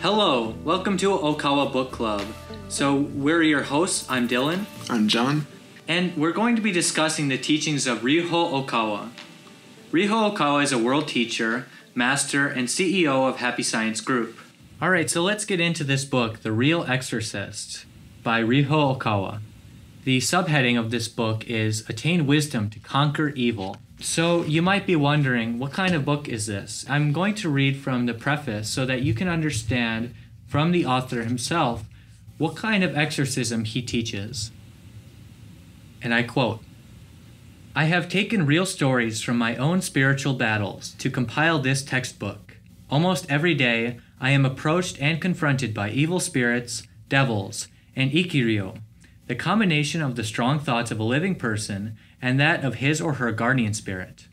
Hello, welcome to Okawa Book Club. So we're your hosts, I'm Dylan. I'm John. And we're going to be discussing the teachings of Real Okawa. Real Okawa is a world teacher, master, and CEO of Happy Science Group. Alright, so let's get into this book, The Real Exorcist, by Real Okawa. The subheading of this book is Attain Wisdom to Conquer Evil. So you might be wondering, what kind of book is this? I'm going to read from the preface so that you can understand from the author himself what kind of exorcism he teaches. And I quote, "I have taken real stories from my own spiritual battles to compile this textbook. Almost every day, I am approached and confronted by evil spirits, devils, and ikiryo, the combination of the strong thoughts of a living person and that of his or her guardian spirit.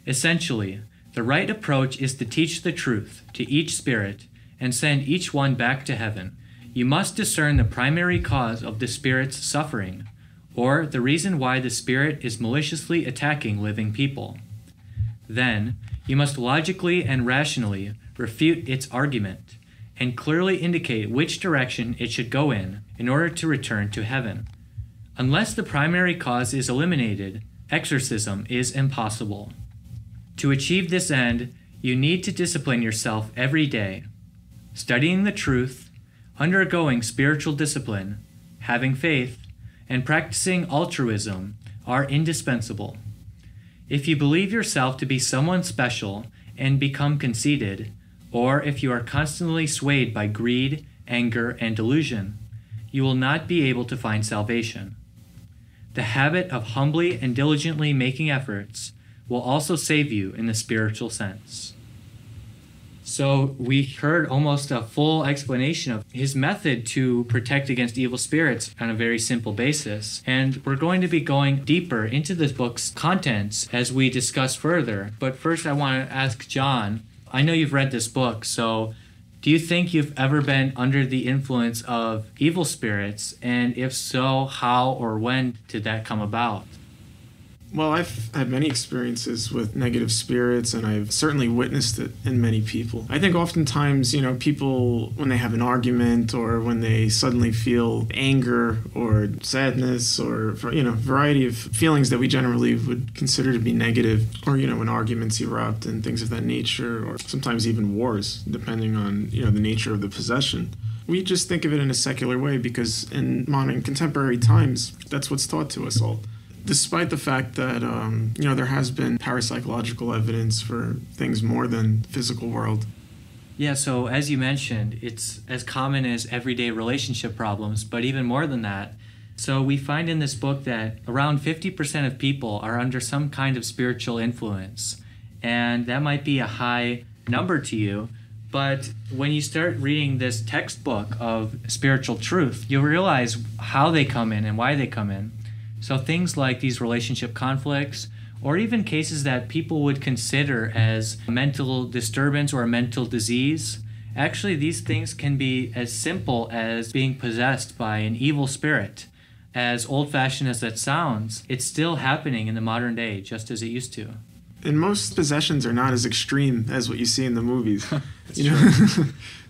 Essentially, the right approach is to teach the truth to each spirit and send each one back to heaven. You must discern the primary cause of the spirit's suffering, or the reason why the spirit is maliciously attacking living people. Then, you must logically and rationally refute its argument, and clearly indicate which direction it should go in order to return to heaven. Unless the primary cause is eliminated, exorcism is impossible. To achieve this end, you need to discipline yourself every day. Studying the truth, undergoing spiritual discipline, having faith, and practicing altruism are indispensable. If you believe yourself to be someone special and become conceited, or if you are constantly swayed by greed, anger, and delusion, you will not be able to find salvation. The habit of humbly and diligently making efforts will also save you in the spiritual sense." So we heard almost a full explanation of his method to protect against evil spirits on a very simple basis. And we're going to be going deeper into this book's contents as we discuss further. But first I want to ask John, I know you've read this book, so do you think you've ever been under the influence of evil spirits? And if so, how or when did that come about? Well, I've had many experiences with negative spirits, and I've certainly witnessed it in many people. I think oftentimes, people, when they have an argument or when they suddenly feel anger or sadness or, variety of feelings that we generally would consider to be negative, or, when arguments erupt and things of that nature, or sometimes even wars, depending on, the nature of the possession. We just think of it in a secular way because in modern contemporary times, that's what's taught to us all. Despite the fact that, there has been parapsychological evidence for things more than physical world. Yeah, so as you mentioned, it's as common as everyday relationship problems, but even more than that. So we find in this book that around 50% of people are under some kind of spiritual influence. And that might be a high number to you, but when you start reading this textbook of spiritual truth, you'll realize how they come in and why they come in. So things like these relationship conflicts, or even cases that people would consider as a mental disturbance or a mental disease, actually these things can be as simple as being possessed by an evil spirit. As old-fashioned as that sounds, it's still happening in the modern day, just as it used to. And most possessions are not as extreme as what you see in the movies.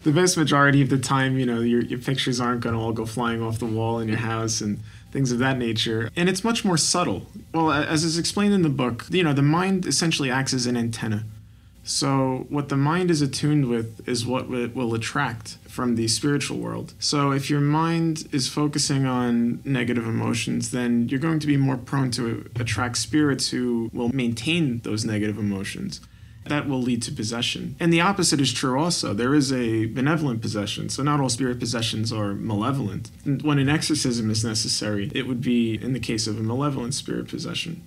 The vast majority of the time, your pictures aren't going to all go flying off the wall in your house and things of that nature. And it's much more subtle. Well, as is explained in the book, the mind essentially acts as an antenna. So what the mind is attuned with is what it will attract from the spiritual world. So if your mind is focusing on negative emotions, then you're going to be more prone to attract spirits who will maintain those negative emotions. That will lead to possession. And the opposite is true also. There is a benevolent possession, so not all spirit possessions are malevolent. And when an exorcism is necessary, it would be in the case of a malevolent spirit possession.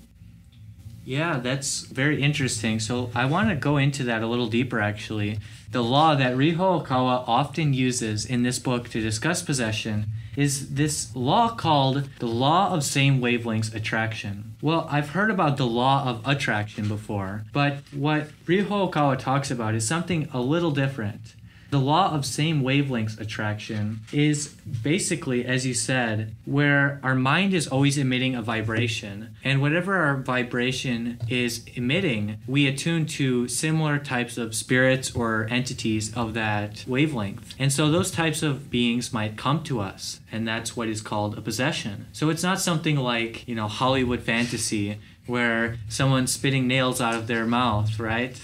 Yeah, that's very interesting. So I want to go into that a little deeper, actually. The law that Real Okawa often uses in this book to discuss possession is this law called the law of same wavelengths attraction. Well, I've heard about the law of attraction before, but what Real Okawa talks about is something a little different. The law of same wavelengths attraction is basically, as you said, where our mind is always emitting a vibration. And whatever our vibration is emitting, we attune to similar types of spirits or entities of that wavelength. And so those types of beings might come to us, and that's what is called a possession. So it's not something like, Hollywood fantasy where someone's spitting nails out of their mouth, right?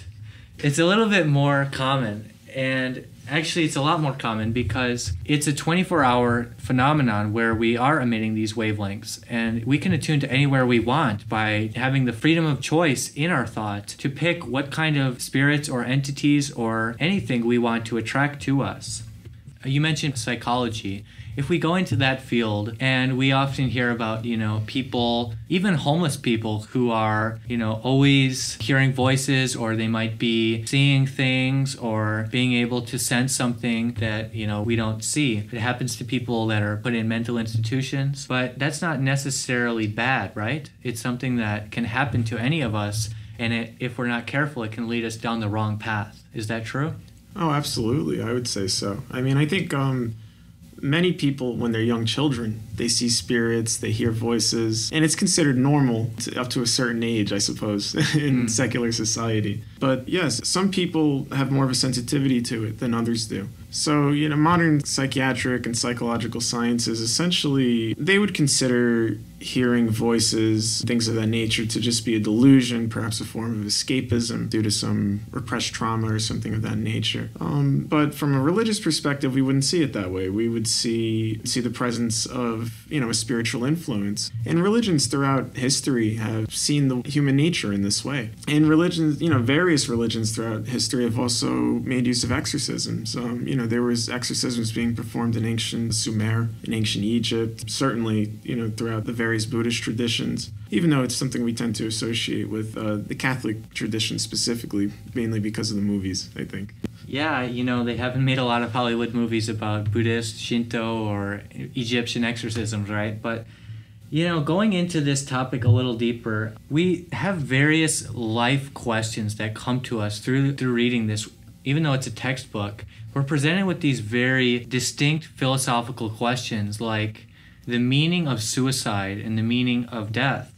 It's a little bit more common. And actually, it's a lot more common because it's a 24-hour phenomenon where we are emitting these wavelengths, and we can attune to anywhere we want by having the freedom of choice in our thought to pick what kind of spirits or entities or anything we want to attract to us. You mentioned psychology. If we go into that field, and we often hear about, people, even homeless people who are, always hearing voices, or they might be seeing things or being able to sense something that, we don't see. It happens to people that are put in mental institutions, but that's not necessarily bad, right? It's something that can happen to any of us, and if we're not careful, it can lead us down the wrong path. Is that true? Oh, absolutely. I would say so. I mean, I think many people, when they're young children, they see spirits, they hear voices, and it's considered normal up to a certain age, I suppose, in secular society. But yes, some people have more of a sensitivity to it than others do. So, modern psychiatric and psychological sciences, essentially, they would consider hearing voices, things of that nature, to just be a delusion, perhaps a form of escapism due to some repressed trauma or something of that nature. But from a religious perspective, we wouldn't see it that way. We would see the presence of, a spiritual influence. And religions throughout history have seen the human nature in this way. And religions, various religions throughout history have also made use of exorcisms. There was exorcisms being performed in ancient Sumer, in ancient Egypt, certainly, throughout the various Buddhist traditions, even though it's something we tend to associate with the Catholic tradition specifically, mainly because of the movies, I think. Yeah, they haven't made a lot of Hollywood movies about Buddhist, Shinto, or Egyptian exorcisms, right? But, going into this topic a little deeper, we have various life questions that come to us through reading this. Even though it's a textbook, we're presented with these very distinct philosophical questions like the meaning of suicide and the meaning of death.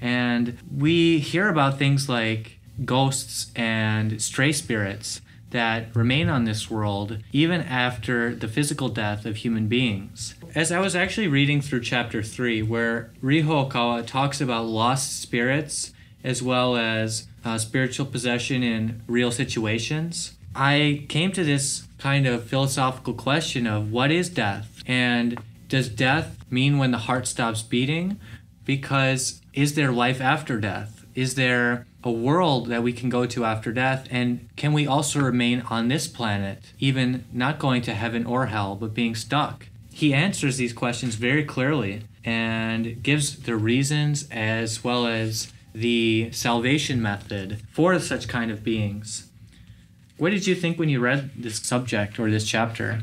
And we hear about things like ghosts and stray spirits that remain on this world even after the physical death of human beings. As I was actually reading through chapter 3, where Riho Okawa talks about lost spirits as well as spiritual possession in real situations, I came to this kind of philosophical question of what is death? And does death mean when the heart stops beating? Because is there life after death? Is there a world that we can go to after death? And can we also remain on this planet, even not going to heaven or hell, but being stuck? He answers these questions very clearly and gives the reasons as well as the salvation method for such kind of beings. What did you think when you read this subject or this chapter?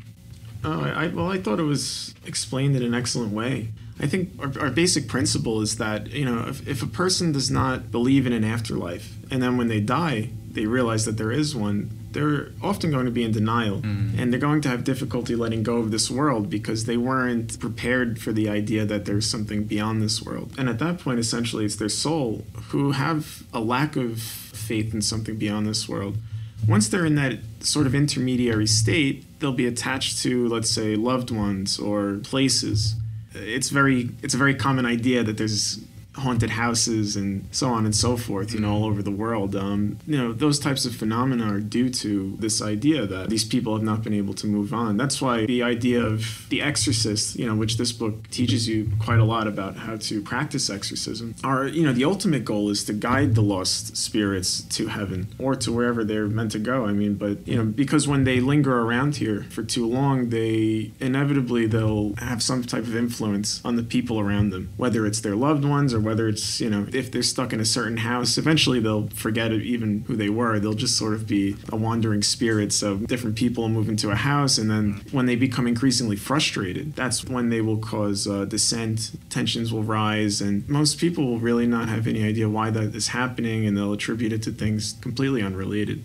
I thought it was explained in an excellent way. I think our basic principle is that, if a person does not believe in an afterlife, and then when they die, they realize that there is one, they're often going to be in denial, and they're going to have difficulty letting go of this world because they weren't prepared for the idea that there's something beyond this world. And at that point, essentially, it's their soul who have a lack of faith in something beyond this world. Once they're in that sort of intermediary state, they'll be attached to, let's say, loved ones or places. It's a very common idea that there's haunted houses and so on and so forth, all over the world. Those types of phenomena are due to this idea that these people have not been able to move on. That's why the idea of the exorcist, which this book teaches you quite a lot about how to practice exorcism, the ultimate goal is to guide the lost spirits to heaven or to wherever they're meant to go. Because when they linger around here for too long, they'll have some type of influence on the people around them, whether it's their loved ones or whether it's, if they're stuck in a certain house, eventually they'll forget even who they were. They'll just sort of be a wandering spirit. So different people move into a house, and then when they become increasingly frustrated, that's when they will cause dissent, tensions will rise, and most people will really not have any idea why that is happening, and they'll attribute it to things completely unrelated.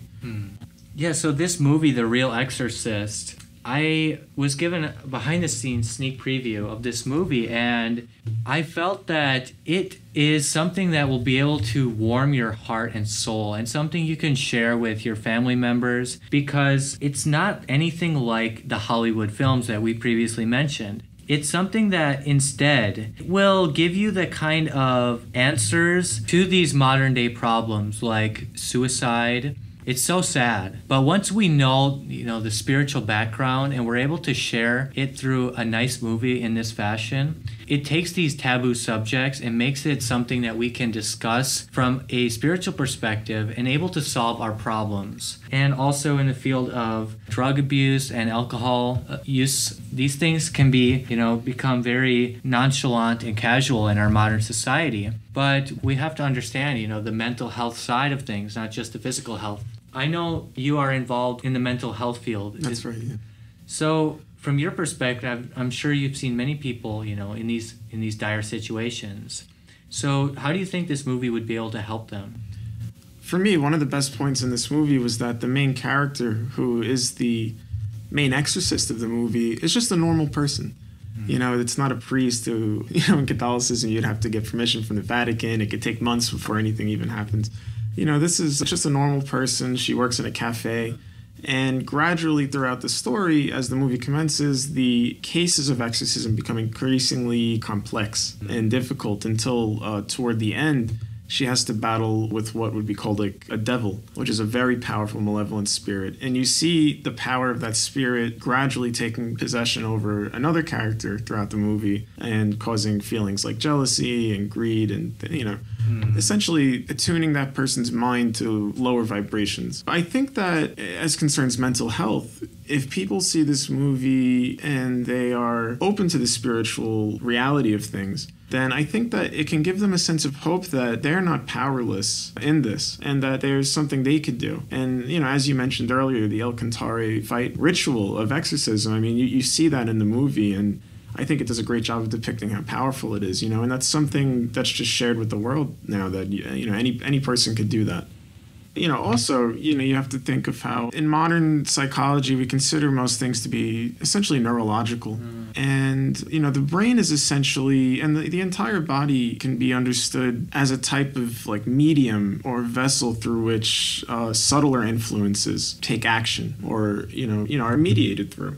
Yeah, so this movie, The Real Exorcist, I was given a behind-the-scenes sneak preview of this movie, and I felt that it is something that will be able to warm your heart and soul, and something you can share with your family members, because it's not anything like the Hollywood films that we previously mentioned. It's something that instead will give you the kind of answers to these modern day problems like suicide. It's so sad. But once we know, the spiritual background and we're able to share it through a nice movie in this fashion, it takes these taboo subjects and makes it something that we can discuss from a spiritual perspective and able to solve our problems. And also in the field of drug abuse and alcohol use, these things can be, become very nonchalant and casual in our modern society. But we have to understand, the mental health side of things, not just the physical health. I know you are involved in the mental health field. That's right, yeah. So from your perspective, I'm sure you've seen many people, in these dire situations. So how do you think this movie would be able to help them? For me, one of the best points in this movie was that the main character, who is the main exorcist of the movie, is just a normal person. It's not a priest who, in Catholicism, you'd have to get permission from the Vatican. It could take months before anything even happens. This is just a normal person. She works in a cafe. And gradually throughout the story, as the movie commences, the cases of exorcism become increasingly complex and difficult until toward the end, she has to battle with what would be called a devil, which is a very powerful, malevolent spirit. And you see the power of that spirit gradually taking possession over another character throughout the movie and causing feelings like jealousy and greed and, essentially attuning that person's mind to lower vibrations. I think that as concerns mental health, if people see this movie and they are open to the spiritual reality of things, then I think that it can give them a sense of hope that they're not powerless in this and that there's something they could do. And, as you mentioned earlier, the El Cantare fight ritual of exorcism, I mean, you see that in the movie, and I think it does a great job of depicting how powerful it is, and that's something that's just shared with the world now, that, any person could do that. Also, you have to think of how in modern psychology we consider most things to be essentially neurological. And, the brain is essentially, and the entire body can be understood as a type of medium or vessel through which subtler influences take action or, are mediated through.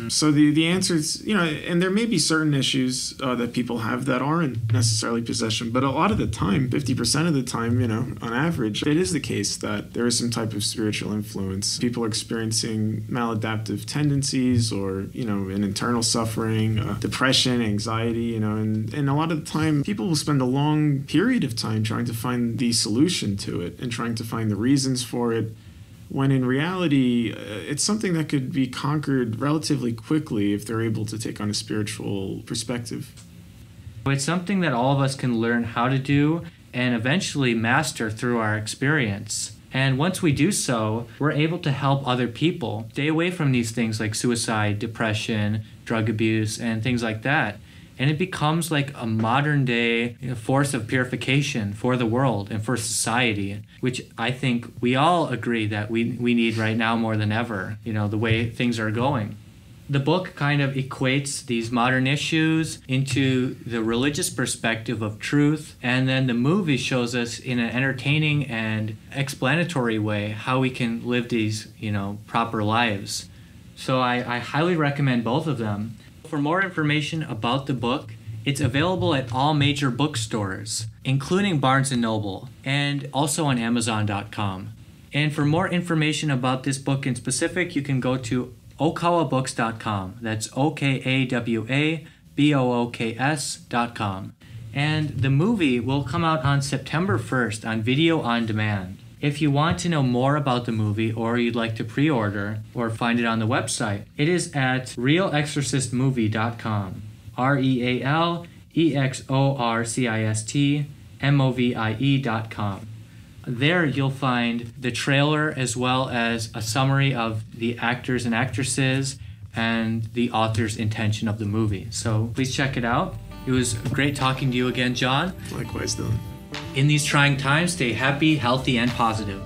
So the answer is, and there may be certain issues that people have that aren't necessarily possession, but a lot of the time, 50% of the time, on average, it is the case that there is some type of spiritual influence. People are experiencing maladaptive tendencies or, an internal suffering, depression, anxiety, and a lot of the time, people will spend a long period of time trying to find the solution to it and trying to find the reasons for it, when in reality, it's something that could be conquered relatively quickly if they're able to take on a spiritual perspective. It's something that all of us can learn how to do and eventually master through our experience. And once we do so, we're able to help other people stay away from these things like suicide, depression, drug abuse, and things like that. And it becomes like a modern day force of purification for the world and for society, which I think we all agree that we need right now more than ever, the way things are going. The book kind of equates these modern issues into the religious perspective of truth, and then the movie shows us in an entertaining and explanatory way how we can live these, proper lives. So I highly recommend both of them. For more information about the book, it's available at all major bookstores, including Barnes & Noble, and also on Amazon.com. And for more information about this book in specific, you can go to okawabooks.com. That's OKAWABOOKS.com. And the movie will come out on September 1st on video on demand. If you want to know more about the movie or you'd like to pre-order or find it on the website, it is at realexorcistmovie.com. RealExorcistmovie.com. There you'll find the trailer as well as a summary of the actors and actresses and the author's intention of the movie. So please check it out. It was great talking to you again, John. Likewise, Dylan. In these trying times, stay happy, healthy, and positive.